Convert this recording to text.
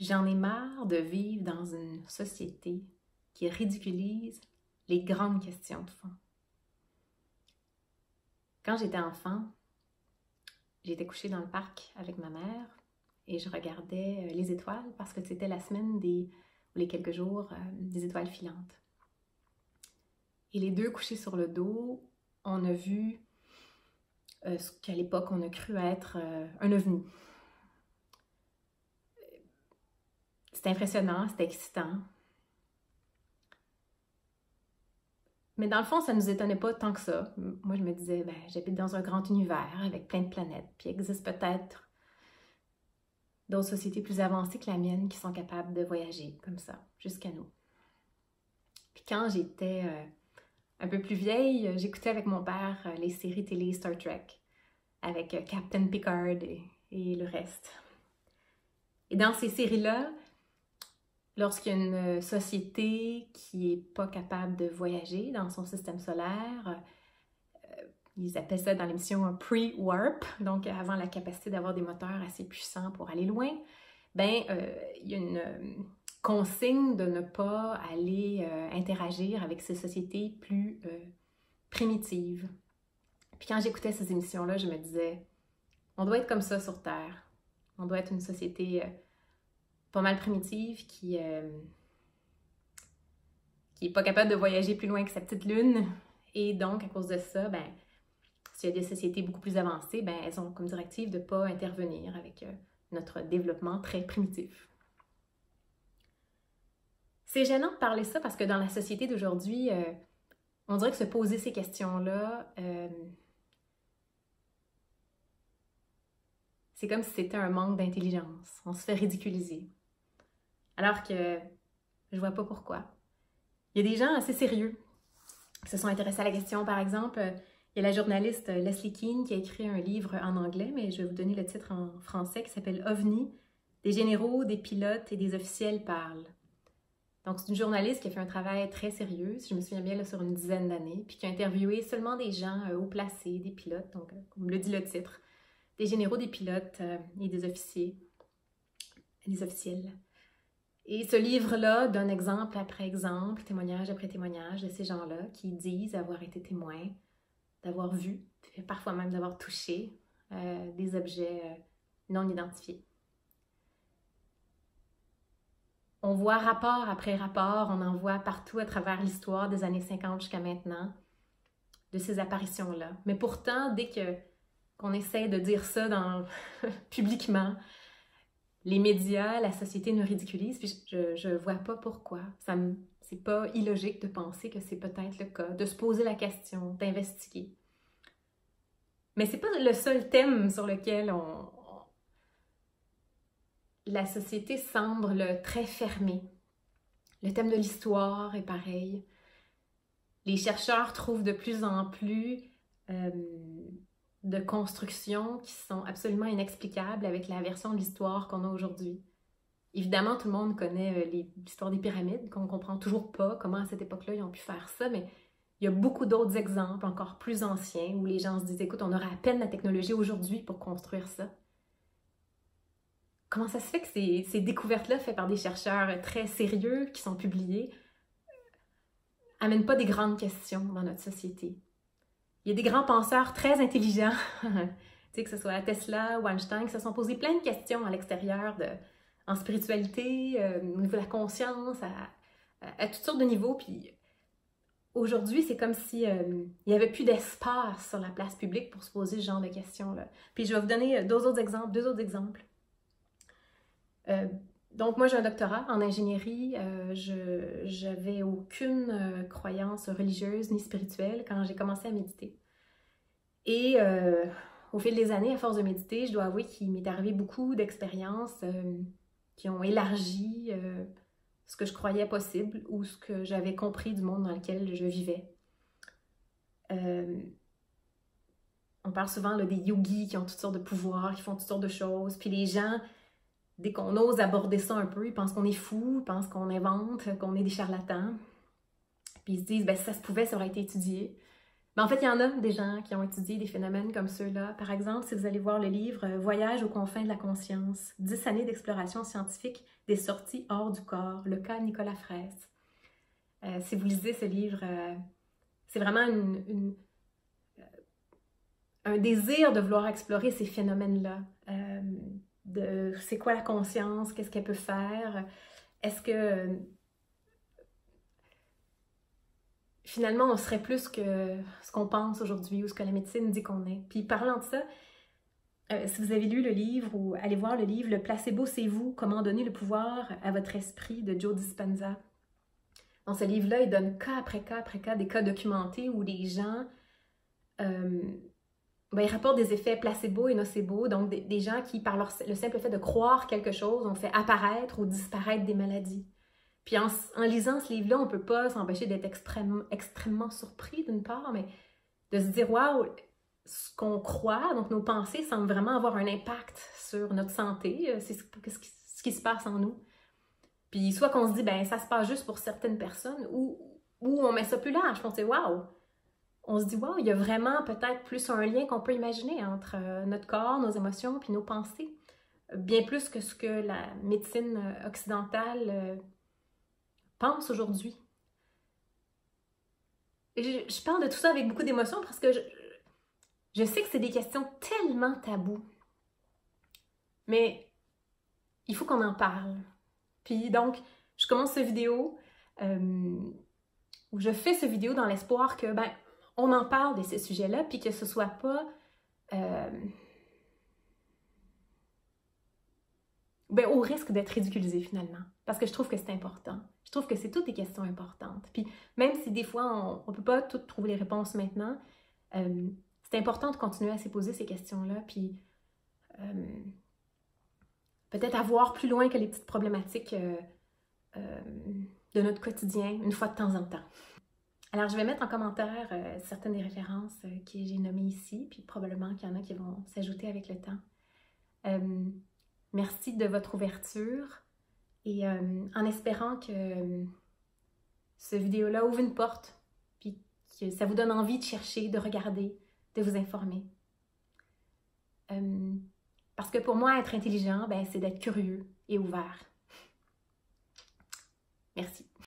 J'en ai marre de vivre dans une société qui ridiculise les grandes questions de fond. Quand j'étais enfant, j'étais couchée dans le parc avec ma mère et je regardais les étoiles parce que c'était la semaine ou les quelques jours des étoiles filantes. Et les deux couchés sur le dos, on a vu ce qu'à l'époque on a cru être un ovni. C'était impressionnant, c'était excitant. Mais dans le fond, ça ne nous étonnait pas tant que ça. Moi, je me disais, j'habite dans un grand univers avec plein de planètes, puis il existe peut-être d'autres sociétés plus avancées que la mienne qui sont capables de voyager comme ça, jusqu'à nous. Puis quand j'étais un peu plus vieille, j'écoutais avec mon père les séries télé Star Trek, avec Captain Picard et le reste. Et dans ces séries-là, lorsqu'il y a une société qui n'est pas capable de voyager dans son système solaire, ils appellent ça dans l'émission un pre-warp, donc avant la capacité d'avoir des moteurs assez puissants pour aller loin, il y a une consigne de ne pas aller interagir avec ces sociétés plus primitives. Puis quand j'écoutais ces émissions-là, je me disais, on doit être comme ça sur Terre. On doit être une société pas mal primitive qui est pas capable de voyager plus loin que sa petite lune. Et donc, à cause de ça, s'il y a des sociétés beaucoup plus avancées, elles ont comme directive de ne pas intervenir avec notre développement très primitif. C'est gênant de parler ça parce que dans la société d'aujourd'hui, on dirait que se poser ces questions-là, c'est comme si c'était un manque d'intelligence. On se fait ridiculiser. Alors que je vois pas pourquoi. Il y a des gens assez sérieux qui se sont intéressés à la question. Par exemple, il y a la journaliste Leslie Kean qui a écrit un livre en anglais, mais je vais vous donner le titre en français, qui s'appelle « OVNI, des généraux, des pilotes et des officiels parlent ». Donc, c'est une journaliste qui a fait un travail très sérieux, si je me souviens bien, là, sur une dizaine d'années, puis qui a interviewé seulement des gens haut placés, des pilotes, donc comme le dit le titre, des généraux, des pilotes et des officiers, des officiels. Et ce livre-là donne exemple après exemple, témoignage après témoignage de ces gens-là qui disent avoir été témoins, d'avoir vu, parfois même d'avoir touché des objets non identifiés. On voit rapport après rapport, on en voit partout à travers l'histoire des années 50 jusqu'à maintenant, de ces apparitions-là. Mais pourtant, dès qu'on essaie de dire ça publiquement, les médias, la société nous ridiculise, puis je vois pas pourquoi. C'est pas illogique de penser que c'est peut-être le cas, de se poser la question, d'investiguer. Mais c'est pas le seul thème sur lequel la société semble très fermée. Le thème de l'histoire est pareil. Les chercheurs trouvent de plus en plus de constructions qui sont absolument inexplicables avec la version de l'histoire qu'on a aujourd'hui. Évidemment, tout le monde connaît l'histoire des pyramides, qu'on ne comprend toujours pas comment à cette époque-là ils ont pu faire ça, mais il y a beaucoup d'autres exemples encore plus anciens où les gens se disent « Écoute, on aurait à peine la technologie aujourd'hui pour construire ça. » Comment ça se fait que ces découvertes-là, faites par des chercheurs très sérieux, qui sont publiées, amènent pas des grandes questions dans notre société? Il y a des grands penseurs très intelligents, que ce soit Tesla ou Einstein, qui se sont posés plein de questions à l'extérieur, en spiritualité, au niveau de la conscience, à toutes sortes de niveaux. Puis aujourd'hui, c'est comme si il n'y avait plus d'espace sur la place publique pour se poser ce genre de questions-là. Puis je vais vous donner deux autres exemples. Donc moi, j'ai un doctorat en ingénierie. Je n'avais aucune croyance religieuse ni spirituelle quand j'ai commencé à méditer. Et au fil des années, à force de méditer, je dois avouer qu'il m'est arrivé beaucoup d'expériences qui ont élargi ce que je croyais possible ou ce que j'avais compris du monde dans lequel je vivais. On parle souvent là, des yogis qui ont toutes sortes de pouvoirs, qui font toutes sortes de choses, puis les gens, dès qu'on ose aborder ça un peu, ils pensent qu'on est fou, ils pensent qu'on invente, qu'on est des charlatans. Puis ils se disent, si ça se pouvait, ça aurait été étudié. Mais en fait, il y en a des gens qui ont étudié des phénomènes comme ceux-là. Par exemple, si vous allez voir le livre « Voyage aux confins de la conscience », 10 années d'exploration scientifique des sorties hors du corps, le cas Nicolas Fraisse. Si vous lisez ce livre, c'est vraiment un désir de vouloir explorer ces phénomènes-là. C'est quoi la conscience? Qu'est-ce qu'elle peut faire? Est-ce que finalement on serait plus que ce qu'on pense aujourd'hui ou ce que la médecine dit qu'on est? Puis parlant de ça, si vous avez lu le livre ou allez voir le livre « Le placebo, c'est vous, comment donner le pouvoir à votre esprit » de Joe Dispenza. Dans ce livre-là, il donne cas après cas après cas, des cas documentés où les gens ils rapportent des effets placebo et nocebo, donc des gens qui, par le simple fait de croire quelque chose, ont fait apparaître ou disparaître des maladies. Puis en lisant ce livre-là, on ne peut pas s'empêcher d'être extrêmement surpris d'une part, mais de se dire « Waouh, ce qu'on croit, donc nos pensées, semblent vraiment avoir un impact sur notre santé, c'est ce qui se passe en nous. » Puis soit qu'on se dit « ben ça se passe juste pour certaines personnes » ou on met ça plus large, on se dit « Waouh! » On se dit « Wow, il y a vraiment peut-être plus un lien qu'on peut imaginer entre notre corps, nos émotions puis nos pensées. Bien plus que ce que la médecine occidentale pense aujourd'hui. » Je parle de tout ça avec beaucoup d'émotion parce que je sais que c'est des questions tellement taboues. Mais il faut qu'on en parle. Puis donc, je commence cette vidéo où je fais cette vidéo dans l'espoir que, on en parle de ces sujets-là, puis que ce soit pas au risque d'être ridiculisé finalement. Parce que je trouve que c'est important. Je trouve que c'est toutes des questions importantes. Puis même si des fois, on peut pas toutes trouver les réponses maintenant, c'est important de continuer à se poser ces questions-là, puis peut-être à voir plus loin que les petites problématiques de notre quotidien, une fois de temps en temps. Alors, je vais mettre en commentaire certaines des références que j'ai nommées ici, puis probablement qu'il y en a qui vont s'ajouter avec le temps. Merci de votre ouverture et en espérant que cette vidéo-là ouvre une porte, puis que ça vous donne envie de chercher, de regarder, de vous informer. Parce que pour moi, être intelligent, c'est d'être curieux et ouvert. Merci.